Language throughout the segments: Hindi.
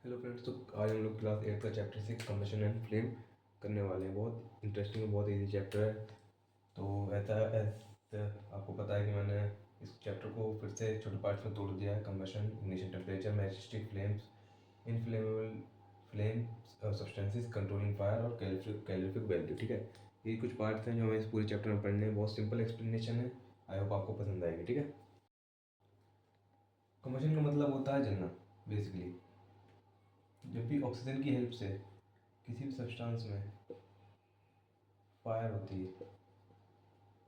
हेलो फ्रेंड्स, तो आज हम लोग क्लास 8 का चैप्टर 6 कंबशन एंड फ्लेम करने वाले हैं। बहुत इंटरेस्टिंग और बहुत इजी चैप्टर है। तो ऐसा आपको पता है कि मैंने इस चैप्टर को फिर से छोटे पार्ट्स में तोड़ दिया है। Combustion, ignition temperature, majestic flames, inflammable flame substances, controlling fire और कैलोरीफिक वैल्यू। ठीक है, ये कुछ पार्ट्स हैं जो हमें इस पूरे चैप्टर में पढ़ने हैं। बहुत सिंपल एक्सप्लेनेशन है, आई होप आपको पसंद आएगी। ठीक है, कंबशन का मतलब होता है जलना। बेसिकली जब भी ऑक्सीजन की हेल्प से किसी भी सब्सटेंस में फायर होती है,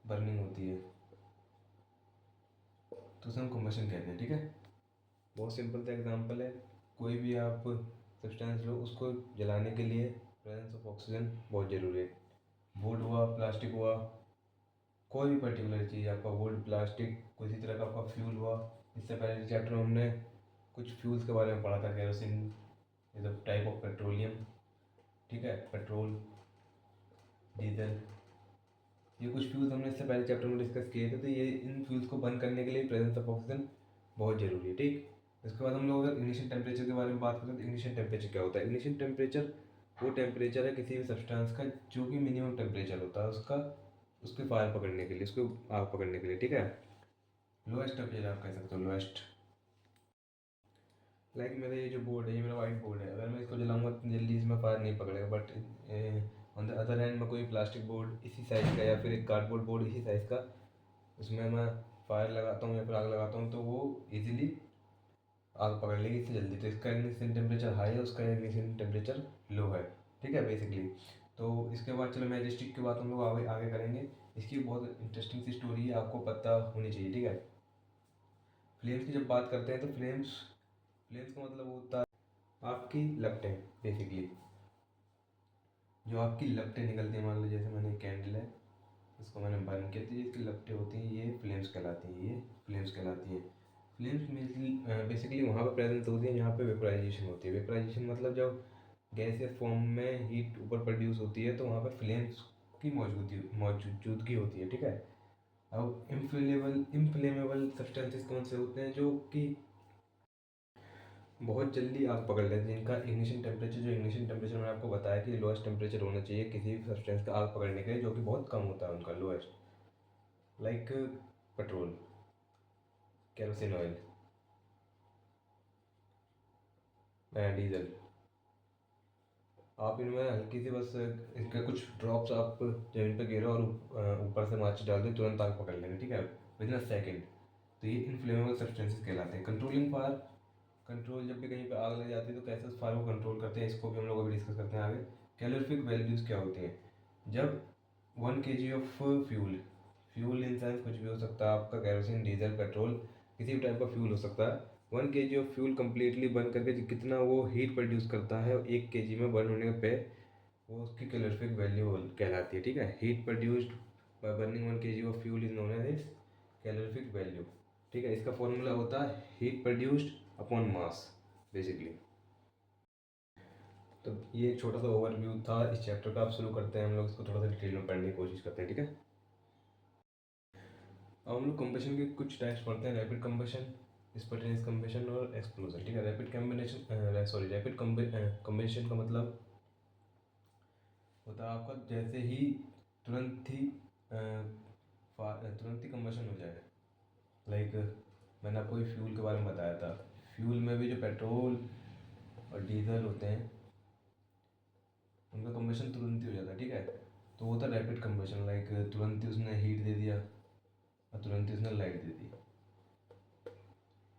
बर्निंग होती है, तो उसे हम कंबशन कहते हैं। ठीक है, बहुत सिंपल सा एग्जांपल है। कोई भी आप सब्सटेंस लो, उसको जलाने के लिए प्रेजेंस ऑफ ऑक्सीजन बहुत ज़रूरी है। वुड हुआ, प्लास्टिक हुआ, कोई भी पर्टिकुलर चीज़, आपका वुड, प्लास्टिक, किसी तरह का आपका फ्यूल हुआ। इससे पहले चैप्टर में हमने कुछ फ्यूल्स के बारे में पढ़ा था। Kerosene is a type of petroleum. ठीक है, पेट्रोल, डीजल, ये कुछ फ्यूल्स हमने इससे पहले चैप्टर में डिस्कस किए थे। तो ये इन फ्यूल्स को बर्न करने के लिए प्रेजेंस ऑफ ऑक्सीजन बहुत ज़रूरी है। ठीक, इसके बाद हम लोग अगर इग्निशन टेम्परेचर के बारे में बात करें तो इग्निशन टेम्परेचर क्या होता है। इग्निशन टेम्परेचर वो टेम्परेचर है किसी भी सब्सटेंस का जो कि मिनिमम टेम्परेचर होता है उसका, उसके फायर पकड़ने के लिए, उसको आग पकड़ने के लिए। ठीक है, लोएस्ट टेम्परेचर आप कह सकते हो, लोएस्ट। लाइक मेरा ये जो बोर्ड है, ये मेरा वाइट बोर्ड है। अगर मैं इसको जलाऊंगा तो जल्दी इसमें फायर नहीं पकड़ेगा। But on the other hand मैं कोई प्लास्टिक बोर्ड इसी साइज़ का या फिर एक कार्डबोर्ड बोर्ड इसी साइज़ का, उसमें मैं फायर लगाता हूँ या फिर आग लगाता हूँ तो वो इजीली आग पकड़ लेगी इससे जल्दी। तो इसका इग्निशन टेम्परेचर हाई है, उसका इग्निशन टेम्परेचर लो है। ठीक है, बेसिकली। तो इसके बाद चलो मैजेस्टिक की बात हम लोग आगे आगे करेंगे। इसकी बहुत इंटरेस्टिंग सी स्टोरी है, आपको पता होनी चाहिए। ठीक है, फ्लेम्स की जब बात करते हैं तो फ्लेम्स फ्लेम्स का मतलब होता है आपकी लपटें। बेसिकली जो आपकी लपटें निकलती हैं, मान लो जैसे मैंने कैंडल है, इसको मैंने बर्न किया तो ये इसकी लपटें होती हैं, ये फ्लेम्स कहलाती हैं। ये फ्लेम्स कहलाती हैं। फ्लेम्स बेसिकली वहाँ पर प्रेजेंस होती है जहाँ पे वेपराइजेशन होती है। वेपराइजेशन मतलब जब गैसियस फॉर्म में हीट ऊपर प्रोड्यूस होती है तो वहाँ पर फ्लेम्स की मौजूदगी होती है। ठीक है, अब इनफ्लेमेबल सब्सटेंसेस कौन से होते हैं जो कि बहुत जल्दी आग पकड़ लेते हैं, जिनका इग्निशन टेम्परेचर, जो इग्निशन टेम्परेचर मैंने आपको बताया कि लोएस्ट टेम्परेचर होना चाहिए किसी भी सब्सटेंस का आग पकड़ने के लिए, जो कि बहुत कम होता है उनका lowest. Like petrol, kerosene oil, diesel. आप इनमें हल्की सी बस इसके कुछ ड्रॉप्स आप जमीन पे गिरो और ऊपर से माचिस डाल दो, तुरंत आग पकड़ लेंगे। ठीक है, विद इन अ सेकेंड। तो ये इनफ्लेमेबल सब्सटेंसेस कहलाते हैं। कंट्रोलिंग फायर, कंट्रोल जब भी कहीं पे आग लग जाती है तो कैसे उस फायर को कंट्रोल करते हैं, इसको भी हम लोग अभी डिस्कस करते हैं आगे। कैलोरीफिक वैल्यूज़ क्या होती हैं। जब 1 kg of fuel, fuel in sense कुछ भी हो सकता है आपका, केरोसिन, डीजल, पेट्रोल, किसी भी टाइप का फ्यूल हो सकता है। 1 kg of fuel completely burn करके कितना वो हीट प्रोड्यूस करता है 1 kg में बर्न होने पे, वो उसकी कैलोरीफिक वैल्यू कहलाती है। ठीक है, heat produced by burning 1 kg of fuel is known as calorific value. ठीक है, इसका फॉर्मूला होता है heat produced upon mass, basically. तो ये एक छोटा सा ओवरव्यू था इस चैप्टर का। आप शुरू करते हैं, हम लोग इसको थोड़ा सा डिटेल में पढ़ने की कोशिश करते हैं। ठीक है, अब हम लोग कंबशन के कुछ टाइप्स पढ़ते हैं। रैपिड कंबशन, स्पॉन्टेनियस कंबशन और एक्सप्लोजन। ठीक है, रैपिड कंबशन का मतलब होता है आपका जैसे ही तुरंत ही तुरंत ही कंबशन हो जाए। लाइक मैंने आपको फ्यूल के बारे में बताया था। फ्यूल में भी जो पेट्रोल और डीजल होते हैं उनका कंबशन तुरंत ही हो जाता है। ठीक है, तो वो होता है रैपिड कंबशन। लाइक तुरंत ही उसने हीट दे दिया और तुरंत ही उसने लाइट दे दी।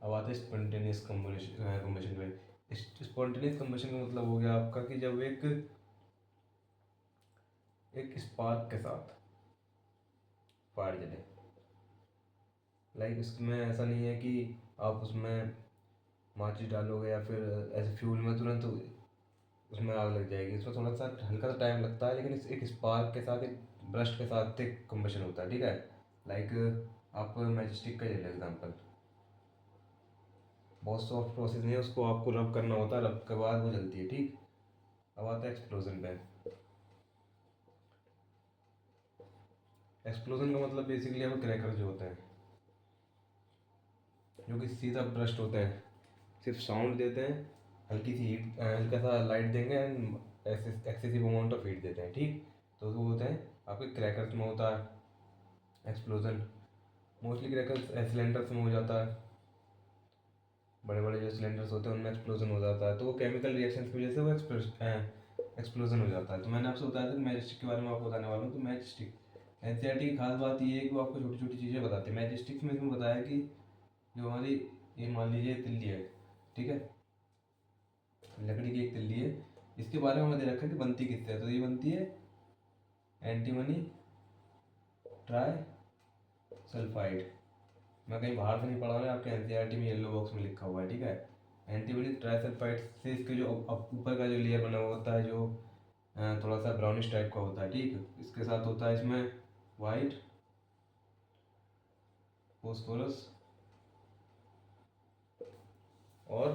अब आते हैं स्पॉन्टेनियस कंबशन पे। स्पॉन्टेनियस कंबशन का मतलब हो गया आपका कि जब एक स्पार्क के साथ फायर जले। लाइक इसमें ऐसा नहीं है कि आप उसमें माचिस डालोगे या फिर ऐसे फ्यूल में तुरंत उसमें आग लग जाएगी। इसमें थोड़ा सा हल्का सा टाइम लगता है, लेकिन एक स्पार्क के साथ, एक ब्रस्ट के साथ एक कंबशन होता है। ठीक है, लाइक आप मैजिस्टिक का ले लो एग्जाम्पल। बहुत सॉफ्ट प्रोसेस नहीं है, उसको आपको रब करना होता है, रब के बाद वो जलती है। ठीक, अब आता है एक्सप्लोजन पे। एक्सप्लोजन का मतलब बेसिकली अब क्रैकर जो होते हैं, जो कि सीधा ब्रस्ट होते हैं, सिर्फ साउंड देते हैं हल्की सी हीट, हल्का सा लाइट देंगे and excessive amount of heat देते हैं, ठीक। तो वो होते हैं आपके क्रैकर्स में होता है एक्सप्लोजन। मोस्टली क्रैकर्स सिलेंडर्स में हो जाता है, बड़े बड़े जो सिलेंडर्स होते हैं उनमें एक्सप्लोजन हो जाता है, तो वो केमिकल रिएक्शन की वजह से वो एक्सप्लोजन हो जाता है। तो मैंने आपसे बताया था कि मैजिस्टिक के बारे में आपको बताने वाला हूँ। तो मैजिस्टिक एनसीईआरटी की खास बात ये है कि वो आपको छोटी छोटी चीज़ें बताती है। मैजिस्टिक्स में इसमें बताया कि जो हमारी, ये मान लीजिए तिल्ली है, ठीक है, लकड़ी की एक तिल्ली है, इसके बारे में हमें दे रखा है कि बनती किससे है। तो ये बनती है एंटीमनी ट्राई सल्फाइड। मैं कहीं बाहर से नहीं पढ़ा हूँ, आपके एनसीईआरटी में येलो बॉक्स में लिखा हुआ है, ठीक है। एंटीमनी ट्राई सल्फाइड से इसके जो ऊपर का जो लेयर बना हुआ होता है, जो थोड़ा सा ब्राउनिश टाइप का होता है, ठीक। इसके साथ होता है इसमें वाइट फोस्फोरस और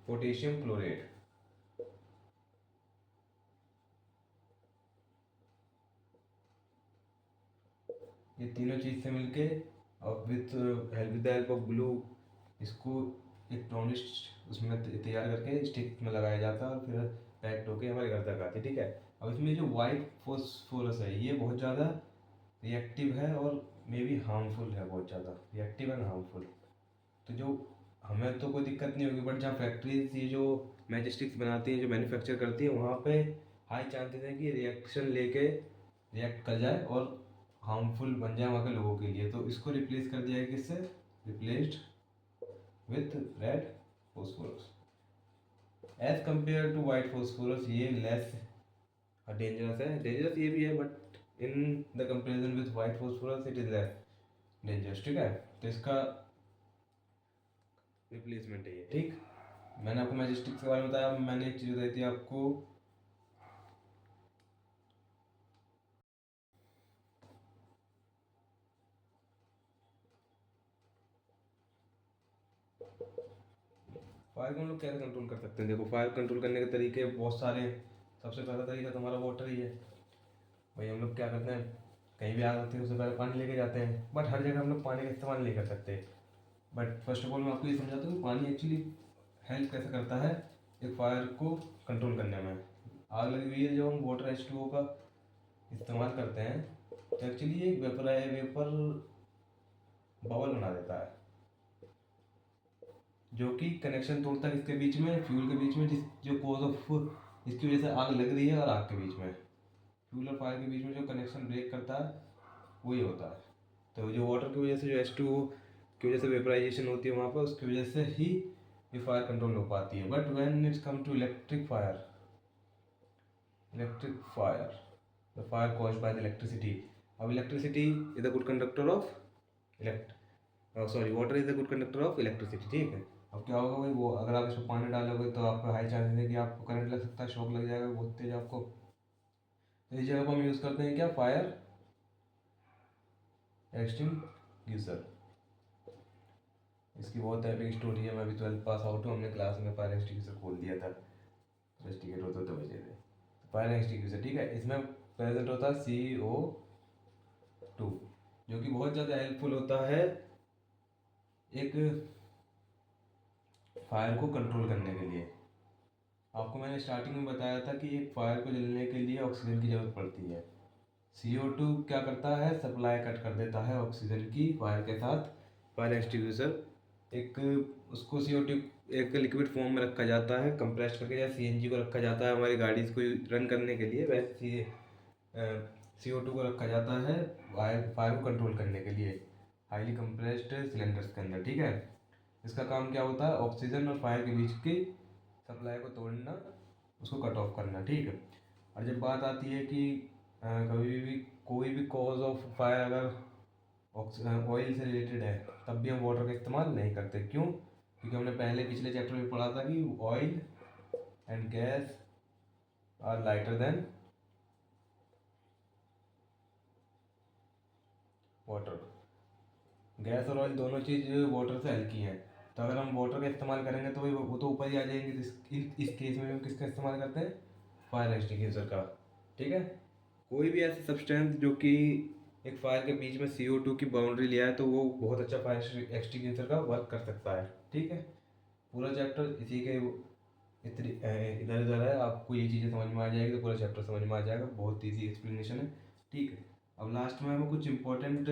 पोटेशियम क्लोरेट। ये तीनों चीज़ से मिलके और विद हेल्प ऑफ ग्लू इसको एक ब्राउनिश उसमें तैयार करके स्टिक में लगाया जाता है और फिर पैक्ड होके हमारे घर तक आती है, ठीक है। अब इसमें जो वाइट फोस्फोरस है ये बहुत ज़्यादा रिएक्टिव है और मे बी हार्मफुल है, बहुत ज़्यादा रिएक्टिव एंड हार्मफुल। तो जो हमें तो कोई दिक्कत नहीं होगी, बट जहाँ फैक्ट्रीज ये जो मैजिस्टिक्स बनाती हैं, जो मैन्युफैक्चर करती है, वहाँ पे हाई चांसेस है कि रिएक्शन लेके रिएक्ट कर जाए और हार्मफुल बन जाए वहाँ के लोगों के लिए। तो इसको रिप्लेस कर दिया है किससे, replaced with red phosphorus. As compare to white phosphorus ये लेस डेंजरस है, डेंजरस ये भी है, but in the comparison with white phosphorus it is less dangerous, ठीक है। तो इसका रिप्लेसमेंट है ये, ठीक। मैंने आपको मैजिस्टिक्स के बारे में बताया। मैंने एक चीज़ बताई थी आपको, फायर को हम लोग कैसे कंट्रोल कर सकते हैं। देखो, फायर कंट्रोल करने के तरीके बहुत सारे हैं। सबसे पहला तरीका तो हमारा वाटर ही है। भाई हम लोग क्या करते हैं, कहीं भी आग लगती है उससे पहले पानी लेके जाते हैं, बट हर जगह हम लोग पानी का इस्तेमाल नहीं कर सकते। बट फर्स्ट ऑफ ऑल मैं आपको ये समझाता हूँ कि पानी एक्चुअली हेल्प कैसे करता है एक फायर को कंट्रोल करने में। आग लगी हुई है, जब हम वाटर H2O का इस्तेमाल करते हैं तो एक्चुअली ये वेपर बबल बना देता है, जो कि कनेक्शन तोड़ता है किसके बीच में, फ्यूल के बीच में, जिस जो कोज ऑफ जिसकी वजह से आग लग रही है और आग के बीच में, फ्यूल और फायर के बीच में जो कनेक्शन ब्रेक करता है वही होता है। तो जो वाटर की वजह से जो H2O की वजह से वेपराइजेशन होती है वहाँ पर, उसकी वजह से ही ये फायर कंट्रोल हो पाती है। But when it's come to electric fire the fire caused by the electricity. अब electricity is the good conductor of water is the good conductor of electricity, ठीक है। अब क्या होगा भाई, वो अगर आप इसमें पानी डालोगे तो आपका हाई चांसेस है कि आपको करंट लग सकता है, शॉक लग जाएगा बहुत तेज आपको। तो इस जगह पर हम यूज़ करते हैं क्या, फायर एक्सटिंग्विशर। इसकी बहुत एपिक स्टोरी है। मैं अभी 12th पास आउट हूँ, हमने क्लास में फायर एक्सटिंग्विशर खोल दिया था, रस्टिकेट होते तो बचे थे। फायर एक्सटिंग्विशर, ठीक है, इसमें प्रेजेंट होता है CO2, जो कि बहुत ज़्यादा हेल्पफुल होता है एक फायर को कंट्रोल करने के लिए। आपको मैंने स्टार्टिंग में बताया था कि एक फायर को जलने के लिए ऑक्सीजन की ज़रूरत पड़ती है। CO2 क्या करता है, सप्लाई कट कर देता है ऑक्सीजन की फायर के साथ। फायर एक्सटिंग्विशर एक, उसको CO2 एक लिक्विड फॉर्म में रखा जाता है कंप्रेस करके, जैसे CNG को रखा जाता है हमारी गाड़ी को रन करने के लिए, वैसे CO2 को रखा जाता है फायर को कंट्रोल करने के लिए हाईली कंप्रेस्ड सिलेंडर्स के अंदर, ठीक है। इसका काम क्या होता है, ऑक्सीजन और फायर के बीच की सप्लाई को तोड़ना, उसको कट ऑफ करना, ठीक है। और जब बात आती है कि कभी भी कोई भी कॉज ऑफ फायर अगर ऑयल से रिलेटेड है, तब भी हम वाटर का इस्तेमाल नहीं करते। क्यों? क्योंकि हमने पहले पिछले चैप्टर में पढ़ा था कि oil and gas are lighter than water. Gas और ऑयल दोनों चीज़ वाटर से हल्की हैं, तो अगर हम वाटर का इस्तेमाल करेंगे तो वो तो ऊपर ही आ जाएंगे। इस केस में हम किसका इस्तेमाल करते हैं, फायर एक्सटिंग्विशर का, ठीक है। कोई भी ऐसी सब्सटेंस जो कि एक फायर के बीच में CO2 की बाउंड्री लिया है, तो वो बहुत अच्छा फायर एक्सटिंग्विशर का वर्क कर सकता है, ठीक है। पूरा चैप्टर इसी के इधर उधर है, आपको ये चीज़ें समझ में आ जाएगी तो पूरा चैप्टर समझ में आ जाएगा, बहुत ईजी एक्सप्लेनेशन है। ठीक है, अब लास्ट में हमें कुछ इंपॉर्टेंट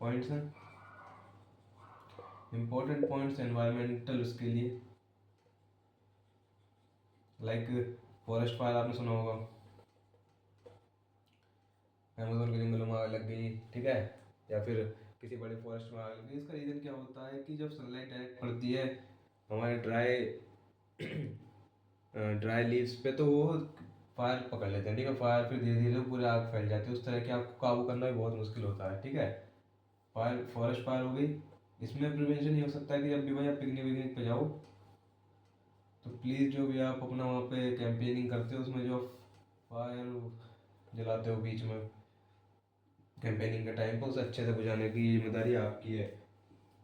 पॉइंट्स हैं, इंपॉर्टेंट पॉइंट्स एनवायरमेंटल उसके लिए, लाइक फॉरेस्ट फायर आपने सुना होगा, अमेजोन के जंगलों में आग लग गई, ठीक है, या फिर किसी बड़े फॉरेस्ट में आग लग गई। इसका रीज़न क्या होता है कि जब सनलाइट डायरेक्ट पड़ती है हमारे ड्राई लीव्स पे तो वो फायर पकड़ लेते हैं, ठीक है, फायर फिर धीरे धीरे पूरे आग फैल जाती है, उस तरह के आपको काबू करना भी बहुत मुश्किल होता है। ठीक है, फायर फॉरेस्ट फायर हो गई। इसमें प्रिवेंशन ये हो सकता है कि जब भी भाई आप पिकनिक विकनिक पे जाओ तो प्लीज़ जो भी आप अपना वहाँ पे कैंपेनिंग करते हो उसमें जो फायर जलाते हो बीच में कैंपेनिंग के टाइम पर, उसे अच्छे से बुझाने की जिम्मेदारी आपकी है।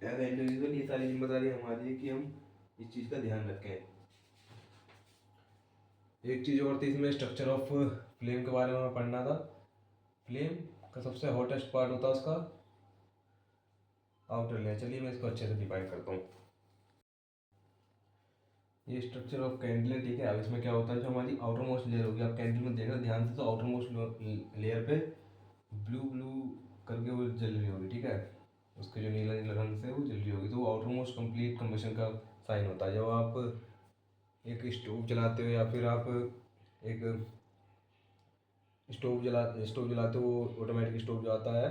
एज इंडिविजुअल ये सारी जिम्मेदारी हमारी है कि हम इस चीज़ का ध्यान रखें। एक चीज़ और थी इसमें, स्ट्रक्चर ऑफ फ्लेम के बारे में पढ़ना था। फ्लेम का सबसे हॉटेस्ट पार्ट होता है उसका आउटर लेयर। चलिए मैं इसको अच्छे से डिफाइन करता हूँ। ये स्ट्रक्चर ऑफ कैंडल है, ठीक है। अब इसमें क्या होता है, जो हमारी आउटर मोस्ट लेयर होगी, आप कैंडल में देख रहे ध्यान से, तो आउटर मोस्ट लेयर पे ब्लू ब्लू करके वो जल रही होगी, ठीक है, उसके जो नीला नीला रंग से वो जल रही होगी, तो वो आउटर मोस्ट कंप्लीट कम्बशन का साइन होता है। जब आप एक स्टोव जलाते हो या फिर आप एक स्टोव जलाते हो, ऑटोमेटिक स्टोव जो आता है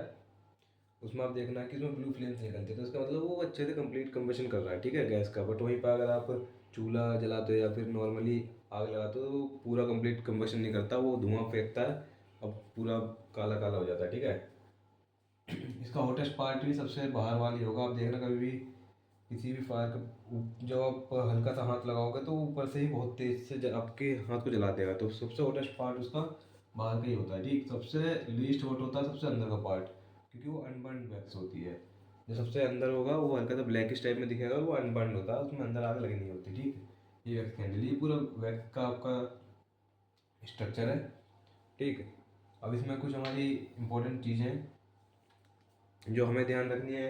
उसमें आप देखना है कि उसमें ब्लू फ्लेम्स निकलते हैं, तो इसका मतलब वो अच्छे से कंप्लीट कम्बशन कर रहा है, ठीक है, गैस का। बट वहीं पर अगर आप चूल्हा जलाते हो या फिर नॉर्मली आग लगाते हो तो पूरा कंप्लीट कम्बशन नहीं करता, वो धुआं फेंकता है, अब पूरा काला काला हो जाता है, ठीक है। इसका हॉटेस्ट पार्ट भी सबसे बाहर वाली होगा। आप देखना कभी भी किसी भी फायर का जब आप हल्का सा हाथ लगाओगे तो ऊपर से ही बहुत तेज से आपके हाथ को जला देगा, तो सबसे हॉटेस्ट पार्ट उसका बाहर का ही होता है, ठीक। सबसे लीस्ट हॉट होता है सबसे अंदर का पार्ट, क्योंकि वो अनबर्न वैक्स होती है। जो सबसे अंदर होगा वो हल्का सा ब्लैकिश टाइप में दिखेगा, वो अनबर्न होता है, उसमें अंदर आग लगी नहीं होती, ठीक है। ये वैक्स कैंडल, ये पूरा वैक्स का आपका स्ट्रक्चर है, ठीक है। अब इसमें कुछ हमारी इंपॉर्टेंट चीज़ें जो हमें ध्यान रखनी है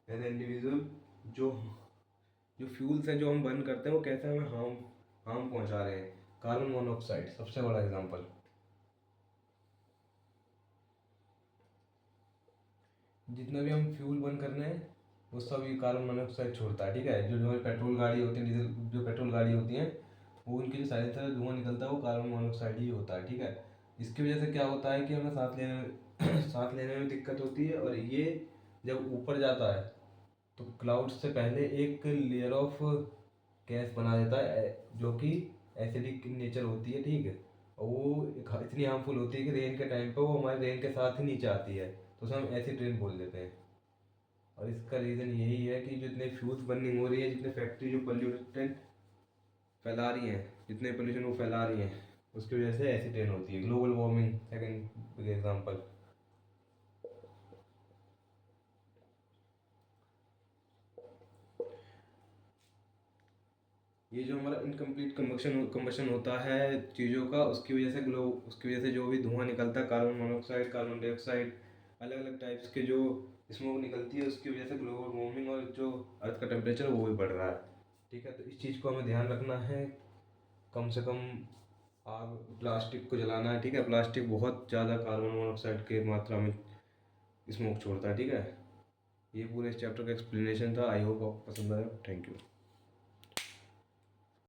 एज इंडिविजुअल। जो जो फ्यूल्स हैं जो हम बर्न करते हैं वो कैसे हमें हार्म पहुंचा रहे हैं। कार्बन मोनोऑक्साइड सबसे बड़ा एग्जांपल, जितना भी हम फ्यूल बर्न कर रहे हैं वो सब ये कार्बन मोनोऑक्साइड छोड़ता है, ठीक है। जो हमारी पेट्रोल गाड़ी होती है, डीजल जो पेट्रोल गाड़ी होती हैं, वो उनकी जो साइलेंसर से धुआं निकलता है वो कार्बन मोनोऑक्साइड ही होता है, ठीक है। इसकी वजह से क्या होता है कि हमें सांस लेने में सांस लेने में दिक्कत होती है, और ये जब ऊपर जाता है तो क्लाउड से पहले एक लेयर ऑफ गैस बना देता है जो कि एसिडिक नेचर होती है, ठीक है। और वो इतनी हार्मफुल होती है कि रेन के टाइम पे वो हमारे रेन के साथ ही नीचे आती है, तो उसे हम एसिड रेन बोल देते हैं। और इसका रीज़न यही है कि जितने फ्यूल्स बर्निंग हो रही है, जितने फैक्ट्री जो पोल्यूटेंट फैला रही हैं, जितने पोल्यूशन वो फैला रही हैं, उसकी वजह से एसिड रेन होती है। Global warming second big example. ये जो हमारा इनकम्प्लीट कम्बशन होता है चीज़ों का, उसकी वजह से जो भी धुआं निकलता है, कार्बन मोनोऑक्साइड, कार्बन डाइऑक्साइड, अलग अलग टाइप्स के जो स्मोक निकलती है, उसकी वजह से ग्लोबल वार्मिंग और जो अर्थ का टेम्परेचर वो भी बढ़ रहा है, ठीक है। तो इस चीज़ को हमें ध्यान रखना है, कम से कम आग प्लास्टिक को जलाना है, ठीक है। प्लास्टिक बहुत ज़्यादा कार्बन मोनोऑक्साइड के मात्रा में स्मोक छोड़ता है, ठीक है। ये पूरे इस चैप्टर का एक्सप्लेनेशन था। आई होप आपको पसंद आया। Thank you.